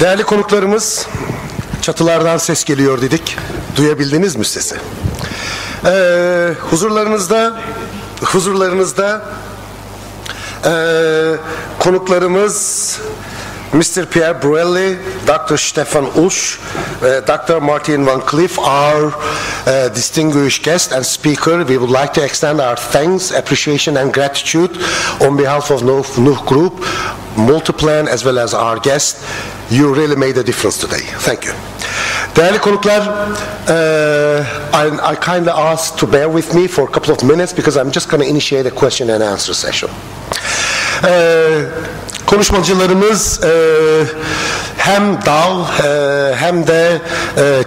Değerli konuklarımız, çatılardan ses geliyor dedik. Duyabildiniz mi sesi? Huzurlarınızda konuklarımız Mr. Pierre Bruelli, Dr. Stefan Usch, Dr. Martin Van Cliff, our distinguished guest and speaker. We would like to extend our thanks, appreciation and gratitude on behalf of Nuh Group, Multiplan as well as our guest. You really made a difference today. Thank you. Değerli konuklar, I kindly ask to bear with me for a couple of minutes because I'm just going to initiate a question and answer session. Konuşmacılarımız hem DAO hem de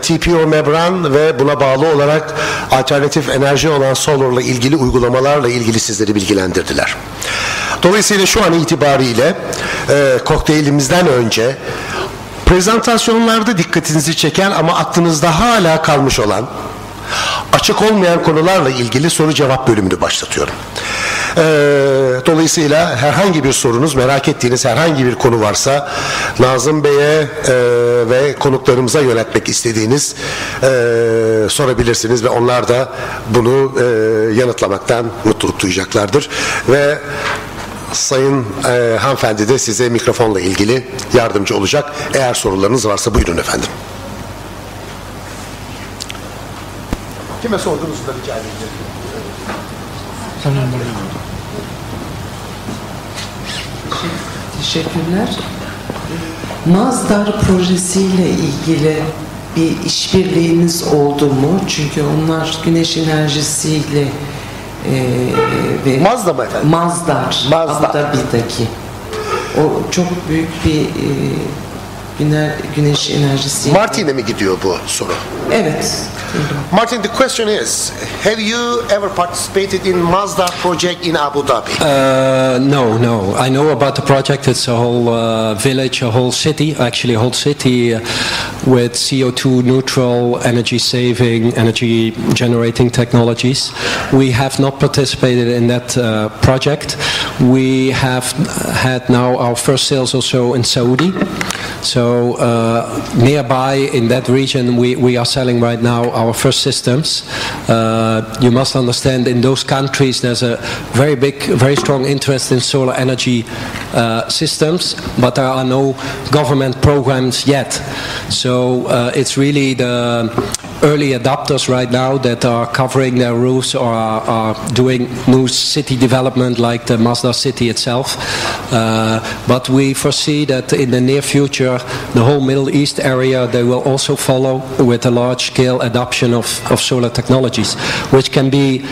TPO Membran ve buna bağlı olarak alternatif enerji olan solar'la ilgili uygulamalarla ilgili sizleri bilgilendirdiler. Dolayısıyla şu an itibariyle kokteylimizden önce prezentasyonlarda dikkatinizi çeken ama aklınızda hala kalmış olan açık olmayan konularla ilgili soru cevap bölümünü başlatıyorum. Dolayısıyla herhangi bir sorunuz, merak ettiğiniz herhangi bir konu varsa Nazım Bey'e ve konuklarımıza yöneltmek istediğiniz sorabilirsiniz ve onlar da bunu yanıtlamaktan mutluluk duyacaklardır. Ve Sayın hanımefendi de size mikrofonla ilgili yardımcı olacak. Eğer sorularınız varsa buyurun efendim. Kime sorduğunuzu da rica edeyim. Teşekkürler. Mazdar projesiyle ilgili bir işbirliğiniz oldu mu? Çünkü onlar güneş enerjisiyle ve Mazda mı efendim? Mazdar. Mazda. Abu Dhabi'deki. O çok büyük bir güneş enerjisi. Martin'e mi gidiyor bu soru? Evet. Martin, the question is, have you ever participated in Mazda project in Abu Dhabi? No. I know about the project. It's a whole village, a whole city, actually a whole city with CO2 neutral, energy saving, energy generating technologies. We have not participated in that project. We have had now our first sales also in Saudi. So nearby in that region we are selling right now our first systems. You must understand in those countries there's a very strong interest in solar energy systems, but there are no government programs yet. So it's really the early adopters right now that are covering their roofs or are doing new city development like the Mazda city itself. But we foresee that in the near future the whole Middle East area, they will also follow with a large scale adoption of solar technologies, which can be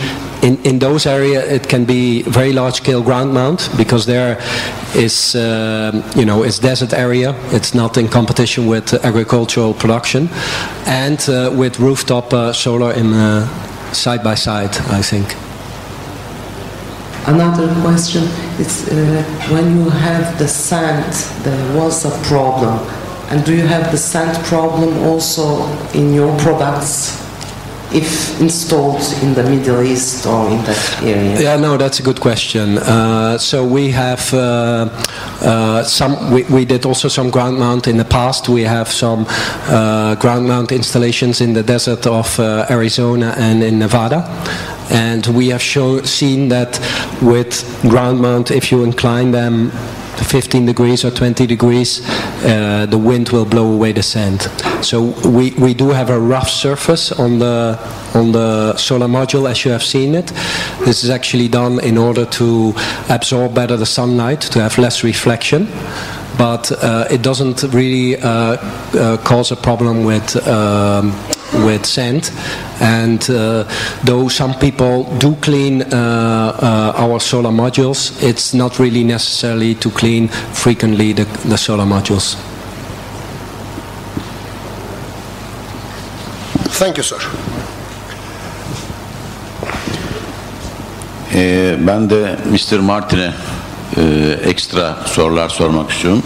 in those areas it can be very large scale ground mount because there is it's desert area, it's not in competition with agricultural production, and with rooftop solar in side by side, I think. Another question is when you have the sand, there was a problem. And do you have the sand problem also in your products if installed in the Middle East or in that area? Yeah, no, that's a good question. So we have we did also some ground mount in the past. We have some ground mount installations in the desert of Arizona and in Nevada. And we have seen that with ground mount, if you incline them 15 degrees or 20 degrees, the wind will blow away the sand. So we do have a rough surface on the solar module, as you have seen it. This is actually done in order to absorb better the sunlight, to have less reflection. But it doesn't really cause a problem with sand, and though some people do clean our solar modules, it's not really necessary to clean frequently the solar modules. Thank you, sir. Ben de Mr. Martin'e ekstra sorular sormak istiyorum.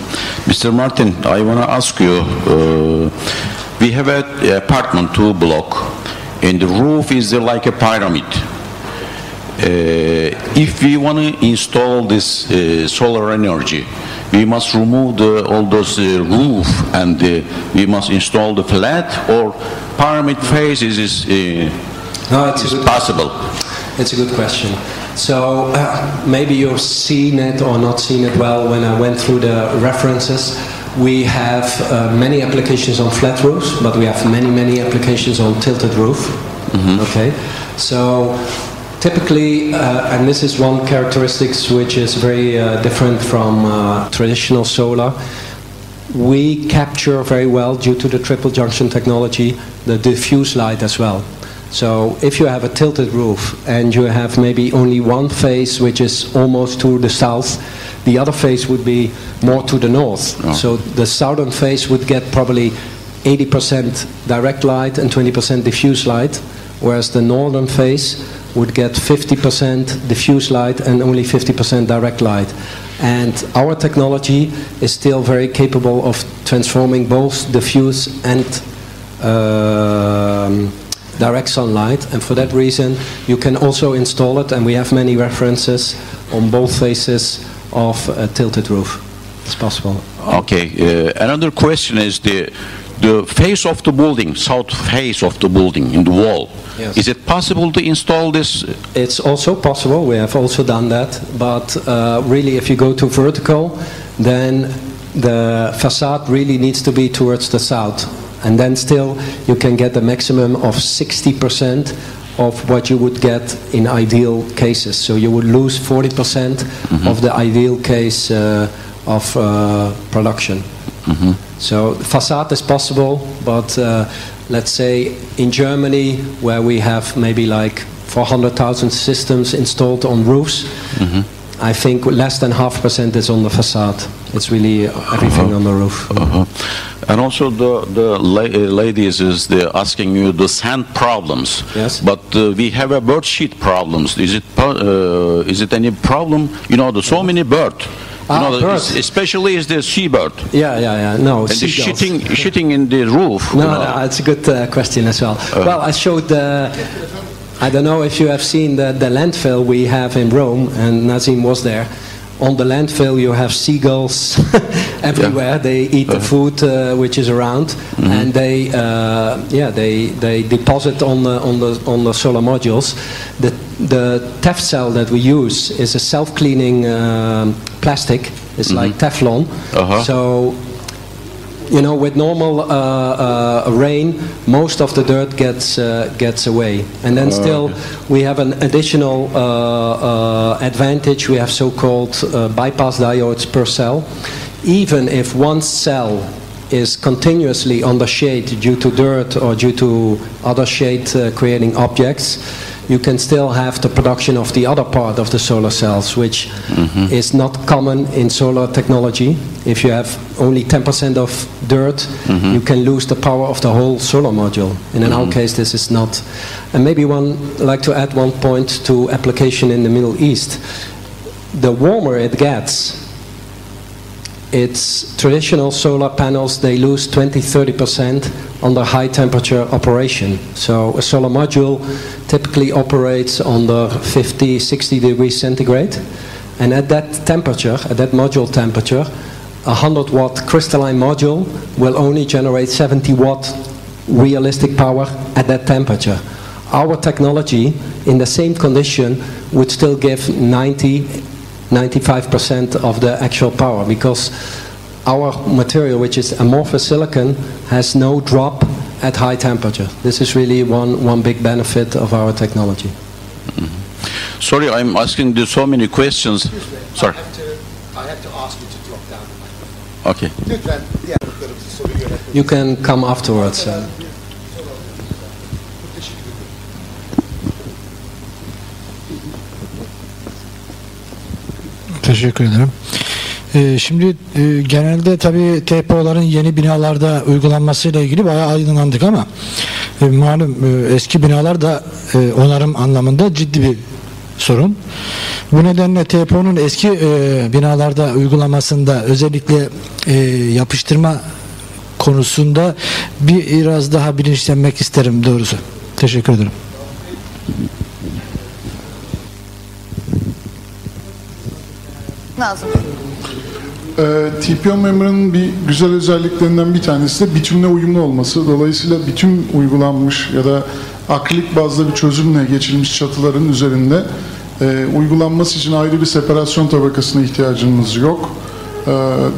Mr. Martin, I want to ask you, we have an apartment 2 block and the roof is like a pyramid. If we want to install this solar energy we must remove all those roof and we must install the flat, or pyramid phases is No, it's possible? It's a good question. So maybe you've seen it or not seen it well when I went through the references. We have many applications on flat roofs, but we have many applications on tilted roof. Okay, so typically, and this is one characteristic which is very different from traditional solar, we capture very well, due to the triple junction technology, the diffuse light as well. So if you have a tilted roof and you have maybe only one face which is almost to the south, the other face would be more to the north. Oh. So the southern face would get probably 80% direct light and 20% diffuse light, whereas the northern face would get 50% diffuse light and only 50% direct light. And our technology is still very capable of transforming both diffuse and direct sunlight, and for that reason you can also install it, and we have many references on both faces of a tilted roof. It's possible. Okay, another question is the face of the building, south face of the building in the wall. Yes. Is it possible to install this? It's also possible, we have also done that, but really if you go to vertical, then the facade really needs to be towards the south. And then still you can get a maximum of 60% of what you would get in ideal cases. So you would lose 40% of the ideal case of production. So facade is possible, but let's say in Germany, where we have maybe like 400,000 systems installed on roofs, I think less than 0.5% is on the facade. It's really everything on the roof. And also the ladies is asking you the sand problems. Yes. But we have a bird shit problems. Is it any problem? You know, there's so many bird. You know, birds. especially is the seabird. Yeah. No, And the seagulls. shitting in the roof. No, it's a good question as well. Well, I showed I don't know if you have seen the landfill we have in Rome, and Nazim was there. On the landfill you have seagulls everywhere. They eat the food which is around, and they deposit on the solar modules. The TEF cell that we use is a self-cleaning plastic. It's like Teflon. So, you know, with normal rain, most of the dirt gets away, and then still we have an additional advantage. We have so-called bypass diodes per cell. Even if one cell is continuously under shade due to dirt or due to other shade creating objects, you can still have the production of the other part of the solar cells, which is not common in solar technology. If you have only 10% of dirt, you can lose the power of the whole solar module. And in our case, this is not. And maybe like to add one point to application in the Middle East. The warmer it gets, it's traditional solar panels, they lose 20-30% under high temperature operation. So a solar module typically operates under 50-60 degrees centigrade, and at that temperature, at that module temperature, a 100 watt crystalline module will only generate 70 watt realistic power at that temperature. Our technology in the same condition would still give 95% of the actual power, because our material, which is amorphous silicon, has no drop at high temperature. This is really one big benefit of our technology. Sorry, I'm asking you so many questions. Sorry. I have to ask you to drop down. Okay. Lütfen diğer soru yönetmeni. You can come afterwards. Teşekkür ederim. Şimdi genelde tabii TPO'ların yeni binalarda uygulanmasıyla ilgili bayağı aydınlandık ama malum eski binalar da onarım anlamında ciddi bir sorun. Bu nedenle TPO'nun eski binalarda uygulamasında özellikle yapıştırma konusunda biraz daha bilinçlenmek isterim doğrusu. Teşekkür ederim. Lazım. TPO membranın bir güzel özelliklerinden bir tanesi de bitumle uyumlu olması. Dolayısıyla bitum uygulanmış ya da akrilik bazlı bir çözümle geçilmiş çatıların üzerinde uygulanması için ayrı bir separasyon tabakasına ihtiyacımız yok.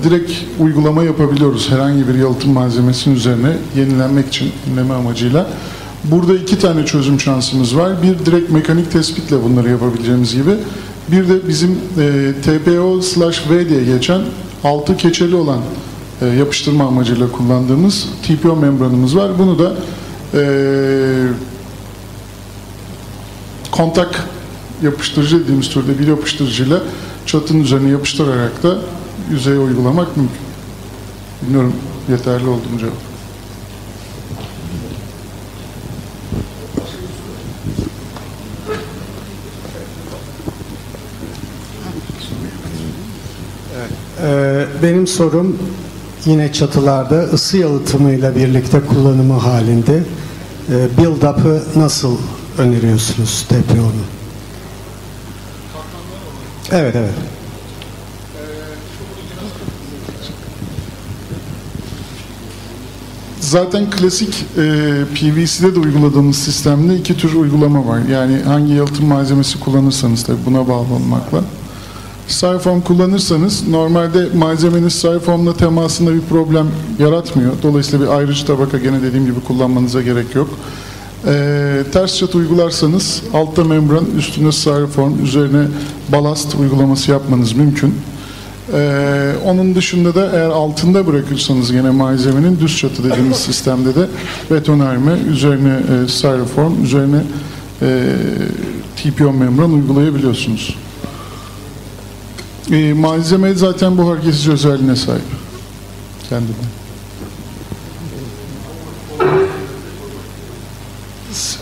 Direkt uygulama yapabiliyoruz herhangi bir yalıtım malzemesinin üzerine yenileme amacıyla. Burada iki tane çözüm şansımız var. Bir direkt mekanik tespitle bunları yapabileceğimiz gibi. Bir de bizim TPO/V diye geçen altı keçeli olan yapıştırma amacıyla kullandığımız TPO membranımız var. Bunu da kontak yapıştırıcı dediğimiz türde bir yapıştırıcıyla çatının üzerine yapıştırarak da yüzeye uygulamak mümkün. Bilmiyorum yeterli oldu mu cevap? Benim sorum yine çatılarda ısı yalıtımıyla birlikte kullanımı halinde build-up'ı nasıl öneriyorsunuz TPO'nun? Evet. Zaten klasik PVC'de de uyguladığımız sistemde iki tür uygulama var. Yani hangi yalıtım malzemesi kullanırsanız tabii buna bağlı olmakla. Styrofoam kullanırsanız normalde malzemeniz styrofoamla temasında bir problem yaratmıyor. Dolayısıyla bir ayrıcı tabaka gene dediğim gibi kullanmanıza gerek yok. Ters çatı uygularsanız altta membran, üstüne styrofoam, üzerine balast uygulaması yapmanız mümkün. Onun dışında da eğer altında bırakırsanız gene malzemenin düz çatı dediğimiz sistemde de betonarme, üzerine styrofoam, üzerine TPO membran uygulayabiliyorsunuz. Malzeme zaten buhar kesici özelliğine sahip. Kendine.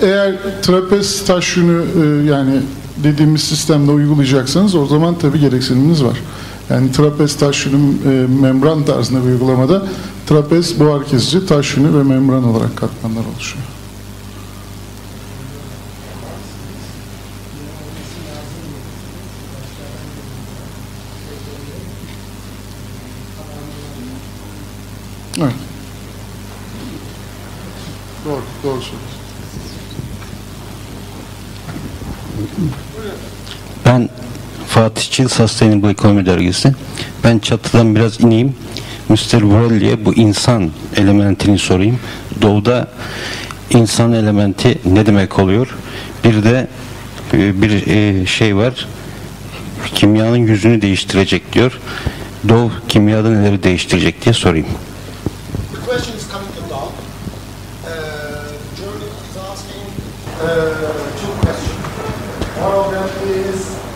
Eğer trapez taş yünü yani dediğimiz sistemde uygulayacaksanız o zaman tabii gereksiniminiz var. Yani trapez taş yünü membran tarzında bir uygulamada trapez buhar kesici taş yünü ve membran olarak katmanlar oluşuyor. Evet. Doğru söylüyorsun. Ben Fatih Çil Sustainable Economy Dergisi. Ben çatıdan biraz ineyim. Mr. Borelli'ye bu insan elementini sorayım. Doğuda insan elementi ne demek oluyor? Bir de bir şey var. Kimyanın yüzünü değiştirecek diyor. Doğu kimyada neleri değiştirecek diye sorayım.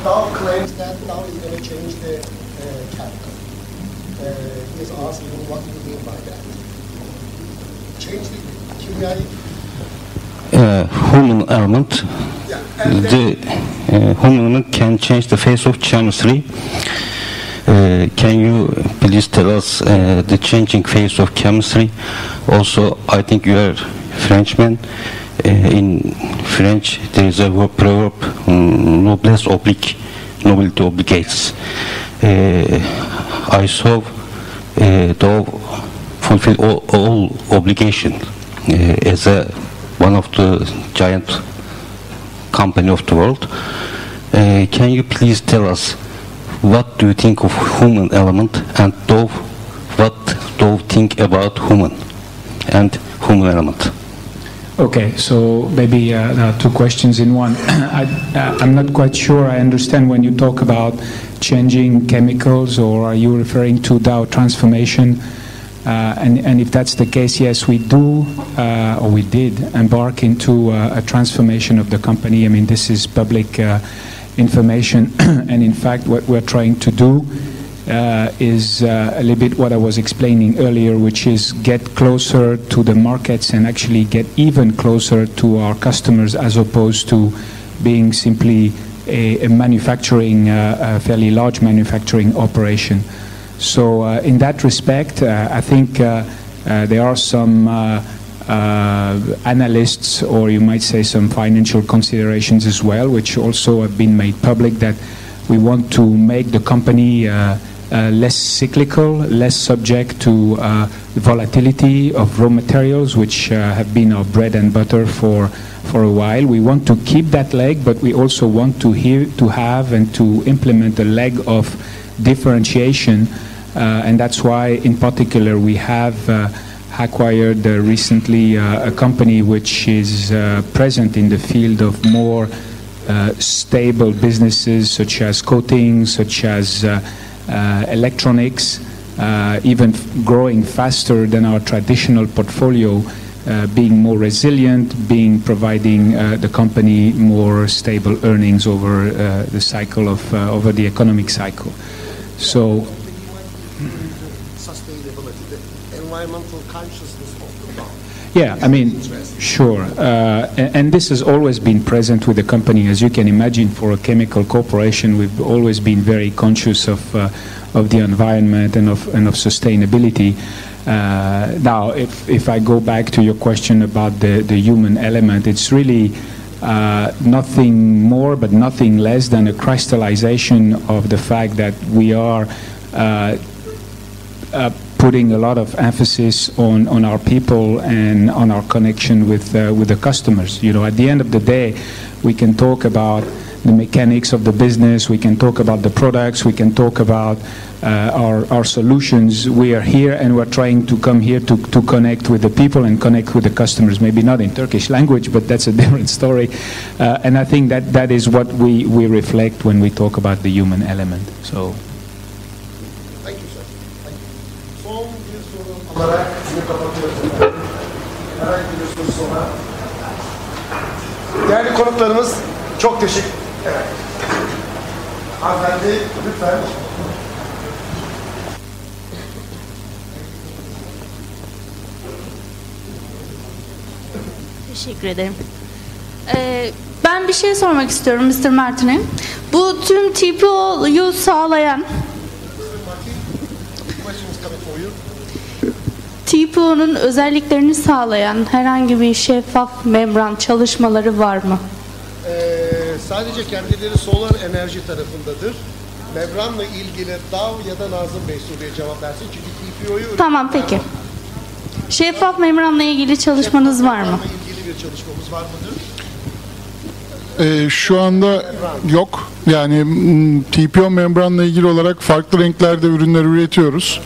Dow claims that Dow is going to change the chemical. He is asking what do you mean by that? Change the kimyaic? Human element. The human element can change the face of chemistry. Can you please tell us the changing face of chemistry? Also, I think you are Frenchman. In French, there is a proverb, noblesse oblige, nobility obligates. I saw Dow fulfill all obligation as one of the giant company of the world. Can you please tell us what do you think of human element and Dow, what Dow think about human and human element? Okay, so maybe there are two questions in one. I'm not quite sure I understand when you talk about changing chemicals, or are you referring to Dow transformation? And if that's the case, yes, we do, or we did, embark into a transformation of the company. I mean, this is public information, and in fact, what we're trying to do is a little bit what I was explaining earlier, which is get closer to the markets and actually get even closer to our customers, as opposed to being simply a manufacturing, a fairly large manufacturing operation. So in that respect, I think there are some analysts, or you might say some financial considerations as well, which also have been made public, that we want to make the company less cyclical, less subject to volatility of raw materials, which have been our bread and butter for a while. We want to keep that leg, but we also want to have and to implement a leg of differentiation, and that's why, in particular, we have acquired recently a company which is present in the field of more stable businesses, such as coatings, such as electronics, even growing faster than our traditional portfolio, being more resilient, providing the company more stable earnings over the cycle of over the economic cycle. So, sustainability, the environmental consciousness of the company. yeah, I mean, sure. And this has always been present with the company. As you can imagine, for a chemical corporation, we've always been very conscious of the environment and of sustainability. Now, if I go back to your question about the human element, it's really nothing more but nothing less than a crystallization of the fact that we are putting a lot of emphasis on our people and on our connection with the customers. You know, at the end of the day, we can talk about the mechanics of the business, we can talk about the products, we can talk about our solutions. We are here and we're trying to come here to connect with the people and connect with the customers. Maybe not in Turkish language, but that's a different story. And I think that is what we reflect when we talk about the human element. So. Thank you, sir. Thank you. Son bir soru olarak sizi kapatıyoruz efendim. Herhangi bir soru sonra. Değerli konuklarımız, çok teşekkür. Evet. Hanımefendi, lütfen. Teşekkür ederim. Ben bir şey sormak istiyorum Mr. Martin'e. Bu tüm TPO'yu sağlayan TPO'nun özelliklerini sağlayan herhangi bir şeffaf membran çalışmaları var mı? Sadece kendileri solar enerji tarafındadır. Membranla ilgili Dav ya da Nazım Bey soruya cevap versin. Çünkü TPO'yu... Tamam, peki. Şeffaf membranla ilgili çalışmanız var mı? Membranla ilgili bir çalışmamız var mıdır? Şu anda yok. Yani TPO membranla ilgili olarak farklı renklerde ürünler üretiyoruz.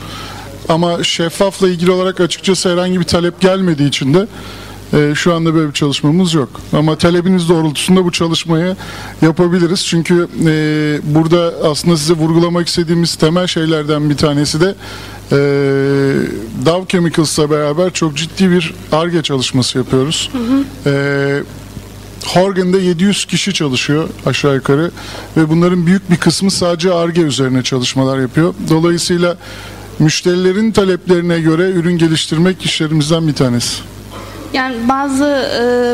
Ama şeffafla ilgili olarak açıkçası herhangi bir talep gelmediği için de şu anda böyle bir çalışmamız yok. Ama talebiniz doğrultusunda bu çalışmayı yapabiliriz. Çünkü burada aslında size vurgulamak istediğimiz temel şeylerden bir tanesi de Dow Chemicals'la beraber çok ciddi bir Ar-Ge çalışması yapıyoruz. Horgen'de 700 kişi çalışıyor aşağı yukarı ve bunların büyük bir kısmı sadece Ar-Ge üzerine çalışmalar yapıyor. Dolayısıyla müşterilerin taleplerine göre ürün geliştirmek işlerimizden bir tanesi. Yani bazı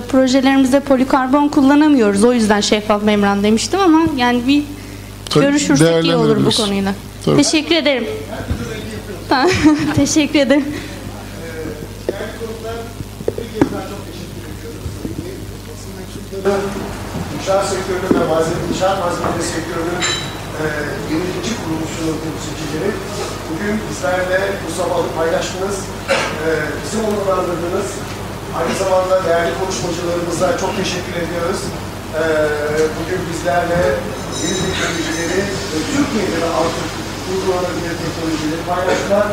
projelerimizde polikarbon kullanamıyoruz. O yüzden şeffaf membran demiştim ama yani bir görüşürsek iyi olur bu konuyla. Tabii. Teşekkür ederim. Teşekkür ederim. İnşaat sektörünün ve inşaat malzemeleri sektörünün yönetici kuruluşunun temsilcileri bugün bizlerle bu sabahı paylaştınız, bizi onurlandırdınız. Aynı zamanda değerli konuşmacılarımıza çok teşekkür ediyoruz. Bugün bizlerle yeni teknolojileri ve Türkiye'de de artık uygulanabilir teknolojileri paylaştılar.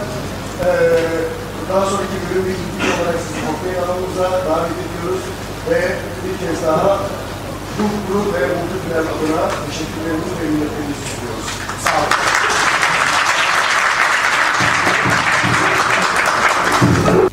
Daha sonraki bölüm bir ilgili olarak sizi Okey aramıza davet ediyoruz ve bir kez daha Dukru ve Multipler adına teşekkürlerimizi ve minnetlerimizi sunuyoruz. Sağ olun.